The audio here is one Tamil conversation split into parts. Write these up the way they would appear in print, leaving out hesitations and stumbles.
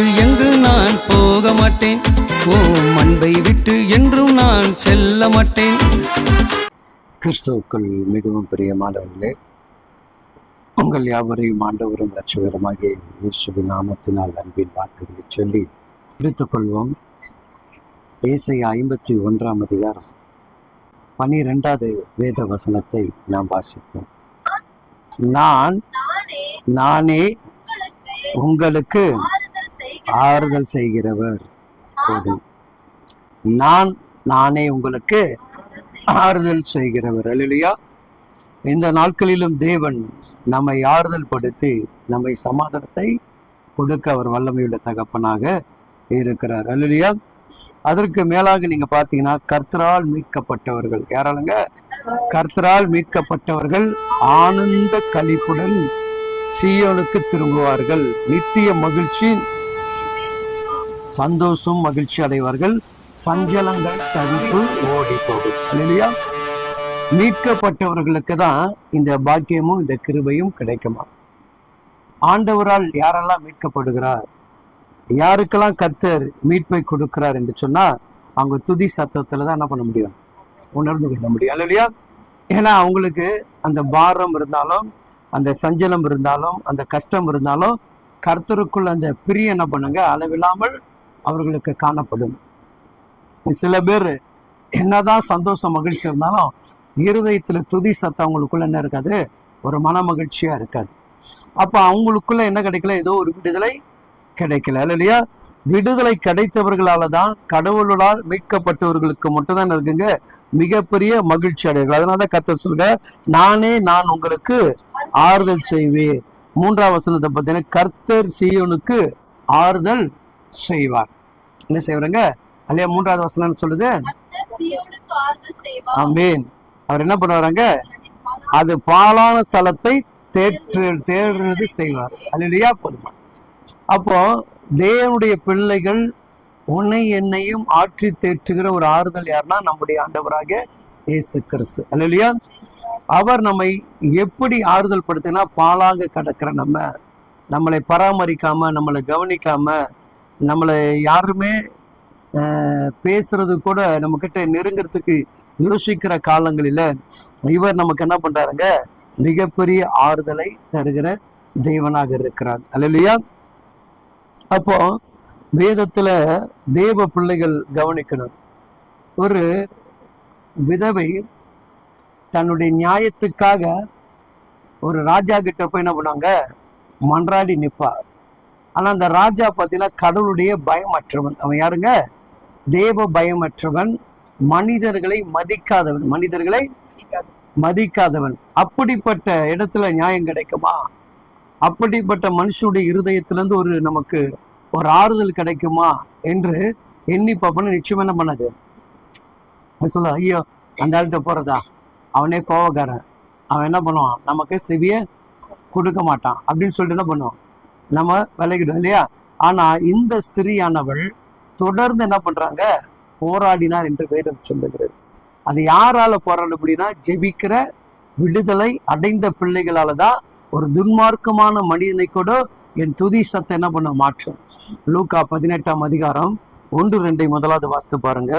விட்டு எங்கு நான் போக மாட்டேன், ஓம் அன்பை விட்டு என்றும் நான் செல்ல மாட்டேன். கிறிஸ்துவுக்குள் மிகவும் பிரியமானவர்களே, உங்கள் யாவரையும் ஆண்டவரும் இரட்சகருமாகிய இயேசுவின் நாமத்தினால் அன்பின் வாக்குகளை சொல்லி பிரித்துக் கொள்வோம். ஏசாயா 51 அதிகாரம் 12வது வேத வசனத்தை நாம் வாசிப்போம். நானே உங்களுக்கு ஆறுதல் செய்கிறவர். நானே உங்களுக்கு ஆறுதல் செய்கிறவர். அல்லேலூயா. இந்த நாட்களிலும் தேவன் நம்மை ஆறுதல் படுத்தி நம்மை சமாதானத்தை கொடுக்க அவர் வல்லமையுள்ள தகப்பனாக இருக்கிறார். அல்லேலூயா. அதற்கு மேலாக நீங்க பாத்தீங்கன்னா, கர்த்தரால் மீட்கப்பட்டவர்கள் யாராலுங்க? கர்த்தரால் மீட்கப்பட்டவர்கள் ஆனந்த களிப்புடன் சீயோனுக்கு திரும்புவார்கள். நித்திய மகிழ்ச்சி, சந்தோஷம், மகிழ்ச்சி அடைவார்கள். சஞ்சலங்கள், தவிப்பு ஓடி போகும். இல்லையா? மீட்கப்பட்டவர்களுக்கு தான் இந்த பாக்கியமும் இந்த கிருபையும் கிடைக்குமா? ஆண்டவரால் யாரெல்லாம் மீட்கப்படுகிறார், யாருக்கெல்லாம் கர்த்தர் மீட்பை கொடுக்கிறார் என்று சொன்னா, அவங்க துதி சத்தத்துல தான் என்ன பண்ண முடியும்? உணர்ந்து கொள்ள முடியும். இல்லையா? ஏன்னா அவங்களுக்கு அந்த பாரம் இருந்தாலும், அந்த சஞ்சலம் இருந்தாலும், அந்த கஷ்டம் இருந்தாலும், கர்த்தருக்குள் அந்த பிரியம் என்ன பண்ணுங்க, அளவில்லாமல் அவர்களுக்கு காணப்படும். சில பேர் என்னதான் சந்தோஷம், மகிழ்ச்சி இருந்தாலும் இருதயத்துல துதி சத்தம் அவங்களுக்குள்ள என்ன இருக்காது? ஒரு மன மகிழ்ச்சியா இருக்காது. அப்ப அவங்களுக்குள்ள என்ன கிடைக்கல? ஏதோ ஒரு விடுதலை கிடைக்கல. இல்லையா? விடுதலை கிடைத்தவர்களால தான், கடவுளால் மீட்கப்பட்டவர்களுக்கு மட்டும்தான் இருக்குங்க மிகப்பெரிய மகிழ்ச்சி அடைகள். அதனாலதான் கர்த்தர் சொல்ற, நான் உங்களுக்கு ஆறுதல் செய்வேன். 3வது வசனத்தை பார்த்தீங்கன்னா, கர்த்தர் சீயோனுக்கு ஆறுதல் செய்வார். என்ன செய்வாருங்க? அல்லையா? 3வது வசனம் சொல்லுது, ஆமென். அவர் என்ன பண்ணுவாராங்க? அது பாலான ஸ்தலத்தை தேடுறது செய்வார். அல்லையா? பொறுமை. அப்போ தேவனுடைய பிள்ளைகள் உன்னை என்னையும் ஆற்றி தேற்றுகிற ஒரு ஆறுதல் யாருன்னா, நம்முடைய ஆண்டவராக இயேசு கிறிஸ்து. அல்லையா? அவர் நம்மை எப்படி ஆறுதல் படுத்தினா, பாலாக கடக்கிற நம்மளை பராமரிக்காம, நம்மளை கவனிக்காம, நம்மளை யாருமே பேசுறது கூட நம்ம கிட்ட நெருங்கிறதுக்கு யோசிக்கிற காலங்களில இவர் நமக்கு என்ன பண்றாருங்க? மிகப்பெரிய ஆறுதலை தருகிற தேவனாக இருக்கிறார். அல்லேலூயா. அப்போ வேதத்துல தேவ பிள்ளைகள் கவனிக்கணும். ஒரு விதவை தன்னுடைய நியாயத்துக்காக ஒரு ராஜா கிட்ட போய் என்ன பண்ணுவாங்க? மன்றாடி நிற்பார். ஆனா அந்த ராஜா பார்த்தீங்கன்னா கடவுளுடைய பயமற்றவன். அவன் யாருங்க? தேவ பயமற்றவன், மனிதர்களை மதிக்காதவன். அப்படிப்பட்ட இடத்துல நியாயம் கிடைக்குமா? அப்படிப்பட்ட மனுஷனுடைய இருதயத்திலிருந்து நமக்கு ஒரு ஆறுதல் கிடைக்குமா என்று எண்ணி பார்ப்போம்னா நிச்சயமா என்ன பண்ணாது? சொல்ல, ஐயோ அந்த ஆள்கிட்ட போறதா, அவனே கோவக்காரன், அவன் என்ன பண்ணுவான், நமக்கு செவிய கொடுக்க மாட்டான் அப்படின்னு சொல்லிட்டு என்ன பண்ணுவோம்? நம்ம விலகிடும். இல்லையா? ஆனா இந்த ஸ்திரீயானவள் தொடர்ந்து என்ன பண்றாங்க? போராடினார் என்று வேதம் சொல்லுகிறது. அது யாரால போராட முடியும்னா, ஜெபிக்கிற, விடுதலை அடைந்த பிள்ளைகளால தான். ஒரு துன்மார்க்கமான மனிதனை கூட என் துதி சத்தம் என்ன பண்ண மாற்றும். லூக்கா 18 அதிகாரம் 1-2 முதலாவது வாசித்து பாருங்க.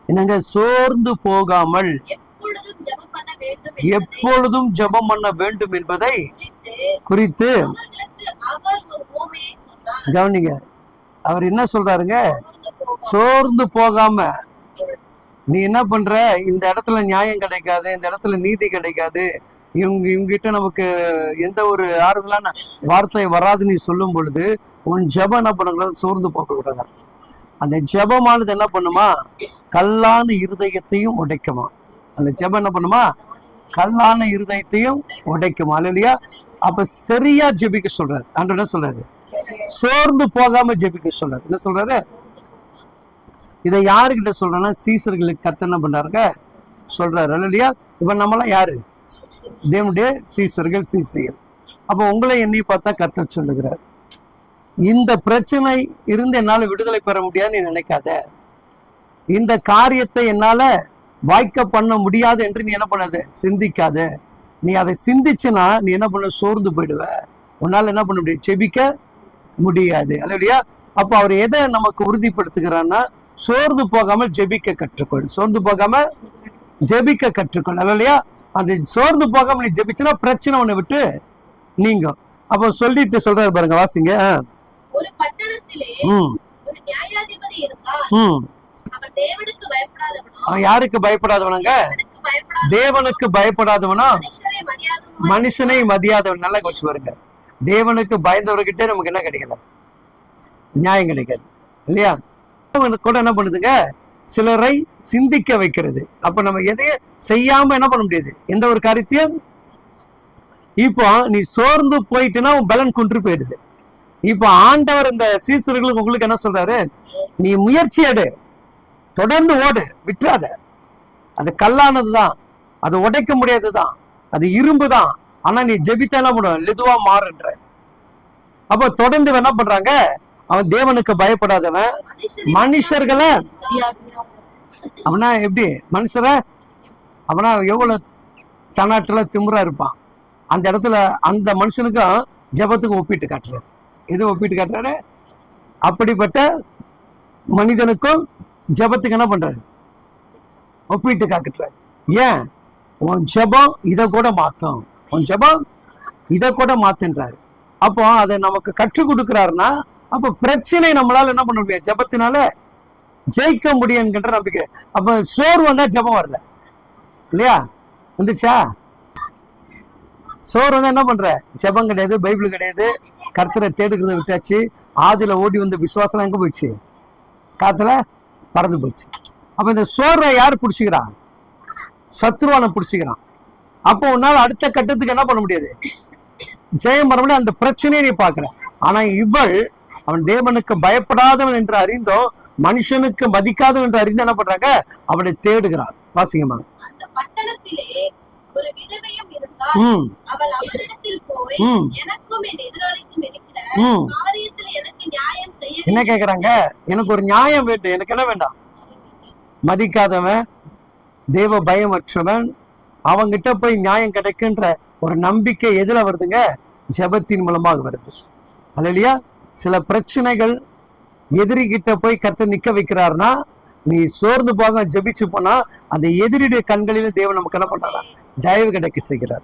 என்னங்க? சோர்ந்து போகாமல் எப்பொழுதும் ஜெபம் பண்ண வேண்டும் என்பதை குறித்து கவனிங்க. அவர் என்ன சொல்றாருங்க? சோர்ந்து போகாம நீ என்ன பண்ற? இந்த இடத்துல நியாயம் கிடைக்காது, இந்த இடத்துல நீதி கிடைக்காது, இவங்கிட்ட நமக்கு எந்த ஒரு ஆறுதலான வார்த்தை வராது நீ சொல்லும் பொழுது உன் ஜெபம் என்ன பண்ணக்கூடாது? சோர்ந்து போக கூடாது. அந்த ஜெபமானது என்ன பண்ணுமா? கல்லான இருதயத்தையும் உடைக்குமா. அந்த ஜெபம் என்ன பண்ணுமா? கல்லான இருதயத்தையும் உடைக்குமா. இல்லையா? அப்ப சரியா ஜெபிக்க சொல்றாரு. ஆண்டவர் என்ன சொல்றாரு? சோர்ந்து போகாம ஜெபிக்க சொல்றாரு. என்ன சொல்றாரு? இதை யாருக்கிட்ட சொல்றேன்னா, சீசர்களுக்கு கர்த்தர் என்ன பண்றாருங்க சொல்றாரு. இல்லையா? இப்ப நம்மளாம் யாரு? தேவனுடைய சீசர்கள், சீசிகள். அப்ப உங்களை எண்ணி பார்த்தா கர்த்தர் சொல்லுகிறார், இந்த பிரச்சனை இருந்து என்னால விடுதலை பெற முடியாதுன்னு நீ நினைக்காத. இந்த காரியத்தை என்னால வாய்க்க பண்ண முடியாது என்று நீ என்ன பண்ணாத? சிந்திக்காத. நீ அதை சிந்திச்சுன்னா நீ என்ன பண்ண? சோர்ந்து போயிடுவ. உன்னால என்ன பண்ண முடியும்? செபிக்க முடியாது. அல்லையா? அப்ப அவர் எதை நமக்கு உறுதிப்படுத்துகிறார்னா, சோர்ந்து போகாமல் ஜெபிக்க கற்றுக்கொள். சோர்ந்து போகாம ஜெபிக்க கற்றுக்கொள். அல்லையா? அந்த சோர்ந்து போகாம நீ ஜெபிச்சுனா பிரச்சனை உன்னை விட்டு நீங்கும். அப்போ சொல்லிட்டு சொல்றாரு பாருங்க, வாசிங்க. ஒரு பட்டணத்திலே ஒரு நியாயாதிபதி இருந்தார். அவன் தேவனுக்கு பயப்படாதவனோ. அவன் யாருக்கு பயப்படாதவனாங்க? தேவனுக்கு பயப்படாதவனா, மனுஷனை மதியாதவன். நல்லா கொஞ்சம் பாருங்க, தேவனுக்கு பயந்தவர்கிட்ட நமக்கு என்ன கிடைக்கல? நியாயம் கிடைக்காது. இல்லையா? கூட என்ன பண்ணுதுங்க, சிலரை சிந்திக்க வைக்கிறது. அப்ப நம்ம எதையும் செய்யாம என்ன பண்ண முடியாது, எந்த ஒரு காரியத்தையும். இப்போ நீ சோர்ந்து போயிட்டுன்னா உன் பலன் குன்று போயிடுது. இப்போ ஆண்டவர் இந்த சீசர்களுக்கு உங்களுக்கு என்ன சொல்றாரு, நீ முயற்சி எடு, தொடர்ந்து ஓடு, விட்டுறாத. அது கல்லானதுதான், அது உடைக்க முடியாதுதான், அது இரும்பு தான். ஆனா நீ ஜெபித்தா என்ன பண்ணுவ, லிதுவா மாறுன்ற. அப்ப தொடர்ந்து என்ன பண்றாங்க, அவன் தேவனுக்கு பயப்படாதவன், மனுஷர்களை அவனா எப்படி மனுஷரை அவனா எவ்வளவு தன்னாட்டுல திமுறா இருப்பான். அந்த இடத்துல அந்த மனுஷனுக்கும் ஜெபத்துக்கு ஒப்பிட்டு காட்டுறாரு. எது ஒப்பிட்டு காட்டுறாரு? அப்படிப்பட்ட மனிதனுக்கும் ஜெபத்துக்கு என்ன பண்றாரு, ஒப்பிட்டு காட்டுறாரு. ஏன்? உன் ஜெபம் இதை கூட மாத்தும், உன் ஜெபம் இதை கூட மாத்துன்றாரு. அப்போ அதை நமக்கு கற்றுக் கொடுக்கிறாருன்னா, அப்போ பிரச்சனை நம்மளால என்ன பண்ண முடியாது, ஜெபத்தினால ஜெயிக்க முடியும் என்கின்ற நம்பிக்கை. அப்ப சோர்வு வந்தா ஜெபம் வரல, இல்லையா? வந்துச்சா? சோறு வந்து என்ன பண்ற, ஜெபம் கிடையாது, பைபிள் கிடையாது, கர்த்தரை தேடுகிறத விட்டாச்சு. ஆதியில ஓடி வந்த விசுவாசம் எங்க போயிடுச்சு, காத்துல பறந்து போச்சு. அப்ப இந்த சோர்வை யார் பிடிச்சிக்கிறான்? சத்ருவான பிடிச்சிக்கிறான். அப்போ உன்னால அடுத்த கட்டத்துக்கு என்ன பண்ண முடியாது, ஜெயம் வர முடியாது. அந்த பிரச்சனையை நீ பாக்குற. ஆனா இவள், அவன் தேவனுக்கு பயப்படாதவன் என்று அறிந்தோ மனுஷனுக்கு மதிக்காதவன் என்று அறிந்து என்ன பண்றாங்க, அவனை தேடுகிறான். வாசிங்கம்மா. அந்த பட்டணத்திலே ஒரு விதவையும் இருந்தாள். அவள் அவரிடத்தில் போய், எனக்கும் என் எதிராளிக்கும் இருக்கிற காரியத்தில் எனக்கு நியாயம் செய்ய. என்ன கேக்குறாங்க, எனக்கு ஒரு நியாயம் வேண்டும். எனக்கு என்ன வேண்டாம், மதிக்காதவன், தேவ பயமற்றவன், அவங்கிட்ட போய் நியாயம் கிடைக்குன்ற ஒரு நம்பிக்கை எதுல வருதுங்க, ஜெபத்தின் மூலமாக வருது. அல்லையா? சில பிரச்சனைகள் எதிரிகிட்ட போய் கர்த்தர் நிக்க வைக்கிறாருன்னா, நீ சோர்ந்து போக ஜெபிச்சு போனா அந்த எதிரியுடைய கண்களில தேவன் நமக்கு என்ன பண்றாரா, தயவு கிடைக்க செய்கிறார்.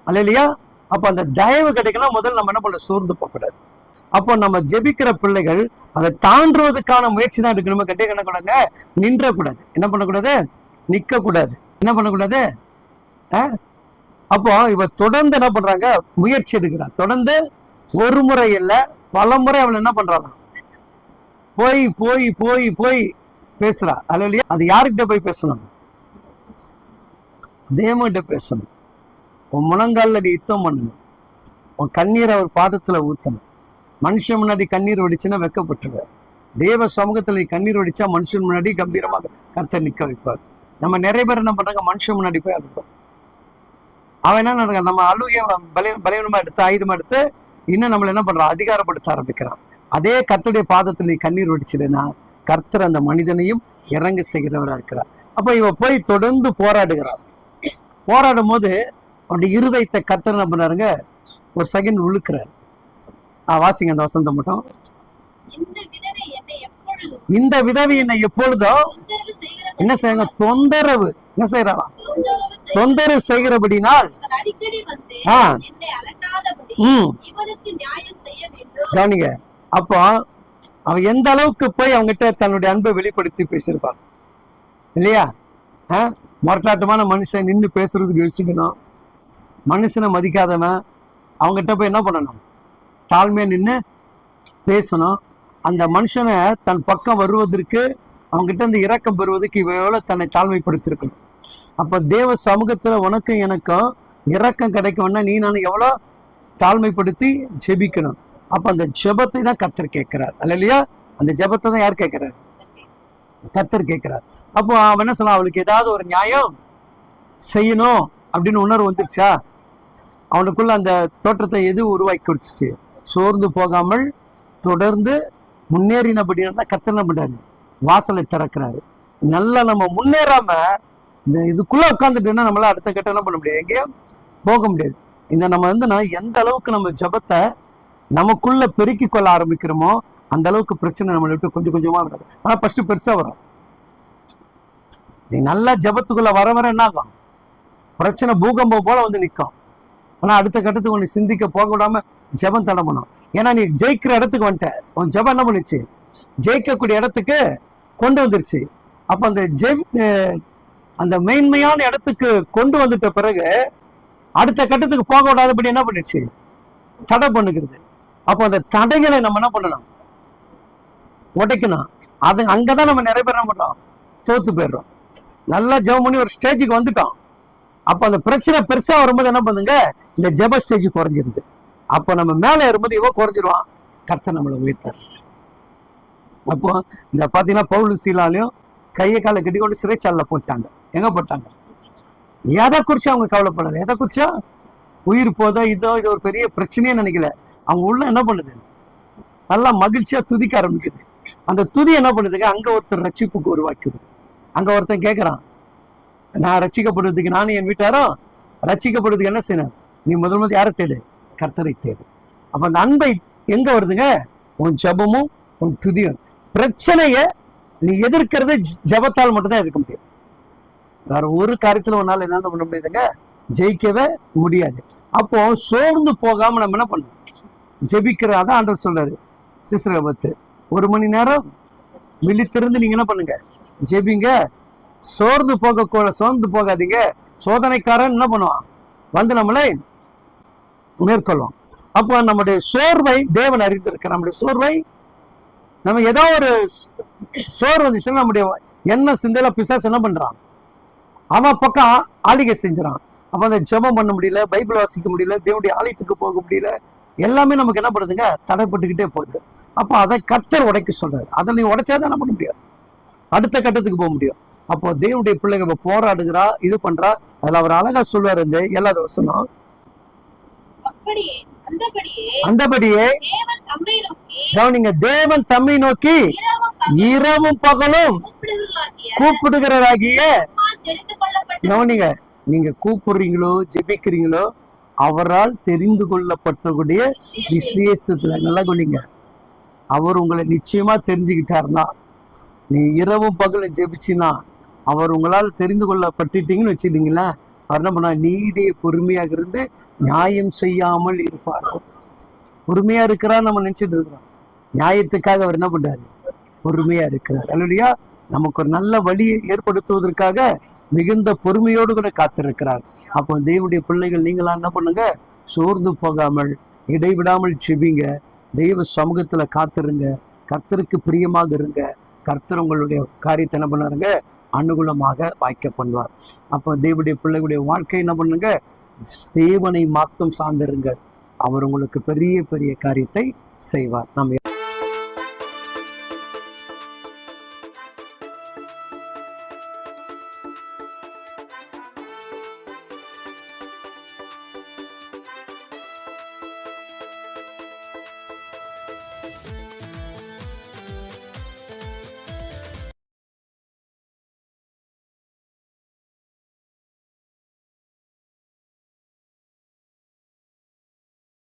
அல்லையா? அப்ப அந்த தயவு கிடைக்கணும், முதல்ல நம்ம என்ன பண்ண, சோர்ந்து போகக்கூடாது. அப்போ நம்ம ஜெபிக்கிற பிள்ளைகள் அதை தாண்டுவதற்கான முயற்சி தான் எடுக்கணுமே, கட்டே கணக்கூடாங்க, நின்றக்கூடாது. என்ன பண்ணக்கூடாது, நிக்க கூடாது. என்ன பண்ணக்கூடாது. அப்போ இவ தொடர்ந்து என்ன பண்றாங்க, முயற்சி எடுக்கிறான். தொடர்ந்து ஒரு முறை இல்ல, பல முறை அவள் என்ன பண்றாங்க, போய் போய் போய் போய் பேசுறா. அல்லையா? அது யாருக்கிட்ட போய் பேசணும், தேவன்கிட்ட பேசணும். உன் முழங்கால நீ யுத்தம் பண்ணணும். உன் கண்ணீரை அவர் பாதத்துல ஊத்தணும். மனுஷன் முன்னாடி கண்ணீர் வடிச்சுன்னா வெக்கப்பட்டுருவார். தேவ சமூகத்துல நீ கண்ணீர் வடிச்சா மனுஷன் முன்னாடி கம்பீரமாக கர்த்தர் நிக்க வைப்பார். நம்ம நிறைய பேர் என்ன பண்றாங்க, மனுஷன் முன்னாடி போய் அழுப்போம். அவன் என்ன நடக்க, நம்ம அழுகைய பலவீனமா எடுத்து ஆயுதமா எடுத்து இன்னும் நம்மள என்ன பண்றான், அதிகாரப்படுத்த ஆரம்பிக்கிறான். அதே கர்த்தருடைய பாதத்தில் நீ கண்ணீர் வடிச்சிடுனா கர்த்தர் அந்த மனிதனையும் இறங்க செய்கிறவரா இருக்கிறார். அப்ப இவ போய் தொடர்ந்து போராடுகிறார். போராடும் போது அவனுடைய இருதயத்தை கர்த்தர் என்ன பண்ணாருங்க, ஒரு செகண்ட் உழுக்கிறார். வாசிங்க அந்த வசந்தம் மட்டும். இந்த விதவை என்னை எப்பொழுதோ என்ன செய்ய, தொந்தரவு என்ன செய்யறான், தொந்தரவு செய்கிறபடினால் கவனிங்க. அப்போ அவன் எந்த அளவுக்கு போய் அவங்ககிட்ட தன்னுடைய அன்பை வெளிப்படுத்தி பேசியிருப்பான், இல்லையா? மொரட்டாட்டமான மனுஷன் நின்று பேசுறதுக்கு யோசிக்கணும். மனுஷனை மதிக்காதவன் அவங்ககிட்ட போய் என்ன பண்ணணும், தாழ்மையா நின்று பேசணும். அந்த மனுஷனை தன் பக்கம் வருவதற்கு, அவங்ககிட்ட இருந்து இரக்கம் பெறுவதற்கு இவ்வளவு தன்னை தாழ்மைப்படுத்திருக்கணும். அப்ப தேவ சமூகத்துல உனக்கும் எனக்கும் இரக்கம் கிடைக்கும்னா நீ நானும் எவ்வளோ தாழ்மைப்படுத்தி ஜெபிக்கணும். அப்ப அந்த ஜெபத்தை தான் கர்த்தர் கேட்கிறார். அல்லையா? அந்த ஜெபத்தை தான் யார் கேட்கிறார், கர்த்தர் கேட்கிறார். அப்போ அவன் என்ன சொல்ல, அவளுக்கு ஏதாவது ஒரு நியாயம் செய்யணும் அப்படின்னு உணர்வு வந்துருச்சா? அவனுக்குள்ள அந்த தோற்றத்தை எது உருவாக்கி கொடுத்துச்சு, சோர்ந்து போகாமல் தொடர்ந்து முன்னேறினபடினா தான் கர்த்தர் என்ன பண்றாரு, வாசலை திறக்கிறாரு. நல்லா நம்ம முன்னேறாம இந்த இதுக்குள்ள உட்காந்துட்டுன்னா நம்மளால அடுத்த கட்டம் என்ன பண்ண முடியாது, எங்கேயும் போக முடியாது. இந்த நம்ம வந்து எந்த அளவுக்கு நம்ம ஜெபத்தை நமக்குள்ள பெருக்கி கொள்ள ஆரம்பிக்கிறோமோ அந்த அளவுக்கு பிரச்சனை நம்மளை விட்டு கொஞ்சம் கொஞ்சமா வராது. ஆனா ஃபர்ஸ்ட் பெருசா வரும். நீ நல்லா ஜபத்துக்குள்ள வர வர என்ன ஆகும்? பிரச்சனை பூகம்பம் போல வந்து நிற்கும். ஆனா அடுத்த கட்டத்துக்கு ஒன்று சிந்திக்க போக விடாம ஜபம் தடம்பணும். ஏன்னா நீ ஜெயிக்கிற இடத்துக்கு வந்துட்ட, உன் ஜபம் என்ன பண்ணுச்சு? ஜெயிக்கக்கூடிய இடத்துக்கு கொண்டு வந்துருச்சு. அப்ப அந்த மேன்மையான இடத்துக்கு கொண்டு வந்துட்ட பிறகு அடுத்த கட்டத்துக்கு போக விடாதபடி என்ன பண்ணிடுச்சு? தடை பண்ணுகிறது. அப்போ அந்த தடைகளை நம்ம என்ன பண்ணணும்? உடைக்கணும். அது அங்கதான் நம்ம நிறைய பேர் என்ன பண்றோம்? தோத்து போயிடுறோம். நல்லா ஜெபம் பண்ணி ஒரு ஸ்டேஜுக்கு வந்துட்டோம். அப்போ அந்த பிரச்சனை பெருசா வரும்போது என்ன பண்ணுங்க? இந்த ஜெப ஸ்டேஜ் குறைஞ்சிருது. அப்போ நம்ம மேலே இருக்கும்போது இவன் குறைஞ்சிருவான், கர்த்தர் நம்மளை உயர்த்தாரு. அப்போ இந்த பாத்தீங்கன்னா பவுல் சீலாலையும் கையை காலை கட்டி கொண்டு சிறைச்சாலையில போட்டாங்க. எங்க போட்டாங்க? எதை குறிச்சு அவங்க கவலைப்படல. எதை குறிச்சா? உயிர் போதோ இதோ இது ஒரு பெரிய பிரச்சனையே நினைக்கல. அவங்க உள்ள என்ன பண்ணுது? நல்லா மகிழ்ச்சியா துதிக்க ஆரம்பிக்குது. அந்த துதி என்ன பண்ணுதுங்க? அங்க ஒருத்தர் ரட்சிப்புக்கு உருவாக்கிடுது. அங்க ஒருத்தன் கேட்கறான், நான் ரட்சிக்கப்படுறதுக்கு, நானும் என் வீட்டாரும் ரட்சிக்கப்படுறதுக்கு என்ன செய்யணும்? நீ முதல் யாரை தேடு? கர்த்தரை தேடு. அப்ப அந்த அன்பை எங்க வருதுங்க? உன் ஜபமும் உன் துதியும். பிரச்சனைய நீ எதிர்க்கிறது ஜபத்தால் மட்டும்தான் எதிர்க்க முடியும். வேற ஒரு காரியத்துல ஒரு நாள் என்ன பண்ண முடியாதுங்க? ஜெயிக்கவே முடியாது. அப்போ சோர்ந்து போகாம நம்ம என்ன பண்ணணும்? ஜெபிக்கிறதா ஆண்டவர் சொல்றாரு. சிஸ்டரை பார்த்து 1 மணி நேரம் விழித்திருந்து நீங்க என்ன பண்ணுங்க? ஜெபிங்க. சோர்ந்து போகாதீங்க. சோதனைக்காரன் என்ன பண்ணுவான்? வந்து நம்மளை மேற்கொள்ளும். அப்போ நம்முடைய சோர்வை தேவன் அறிந்திருக்க. நம்முடைய சோர்வை நம்ம ஏதோ ஒரு சோர் வந்துச்சுன்னா நம்முடைய என்ன சிந்தையில பிசாசு என்ன பண்றான்? அவன் பக்கம் ஆளிகை செஞ்சிடான். அப்ப அந்த ஜெபம் பண்ண முடியல, பைபிள் வாசிக்க முடியல, தேவனுடைய ஆலயத்துக்கு போக முடியல, எல்லாமே நமக்கு என்ன பண்ணுதுங்க? தடைப்பட்டுக்கிட்டே போகுது. அப்போ அதை கர்த்தர் உடைக்க சொல்றாரு. அதை நீ உடைச்சாதான் என்ன பண்ண முடியும்? அடுத்த கட்டத்துக்கு போக முடியும். அப்போ தேவனுடைய பிள்ளைங்க போராடுகிறா, இது பண்றா. அதுல அவர் அழகா சொல்வார் இந்த 7வது வசனம், அந்தபடியே கவனிங்க, தேவன் தம்மை நோக்கி இரவும் பகலும் கூப்பிடுகிறதாகிய, கவனிங்க, நீங்க கூப்பிடுறீங்களோ ஜெபிக்கிறீங்களோ அவரால் தெரிந்து கொள்ளப்பட்டக்கூடிய விசேஷத்துல நல்லா கவனிங்க. அவர் உங்களை நிச்சயமா தெரிஞ்சுக்கிட்டாருன்னா, நீ இரவும் பகலும் ஜெபிச்சின்னா அவர் உங்களால் தெரிந்து கொள்ளப்பட்டுட்டீங்கன்னு வச்சுட்டீங்களா, அவர் என்ன பண்ணா? நீடிய பொறுமையாக இருந்து நியாயம் செய்யாமல் இருப்பார். பொறுமையா இருக்கிறார் நம்ம நினைச்சிட்டு இருக்கிறோம். நியாயத்துக்காக அவர் என்ன பண்றாரு? பொறுமையா இருக்கிறார். அல்லையா? நமக்கு ஒரு நல்ல வழியை ஏற்படுத்துவதற்காக மிகுந்த பொறுமையோடு கூட காத்திருக்கிறார். அப்போ தேவனுடைய பிள்ளைகள் நீங்களா என்ன பண்ணுங்க? சோர்ந்து போகாமல் இடைவிடாமல் செபிங்க. தெய்வ சமூகத்துல காத்திருங்க. கர்த்தருக்கு பிரியமாக இருங்க. கர்த்தர் உங்களுடைய காரியத்தை என்ன பண்ணாருங்க? அனுகூலமாக வாய்க்க பண்ணுவார். அப்போ தேவனுடைய பிள்ளைகளுடைய வாழ்க்கை என்ன பண்ணுங்க? தேவனை மாத்தம் சார்ந்திருங்க. அவர் உங்களுக்கு பெரிய பெரிய காரியத்தை செய்வார். நம்ம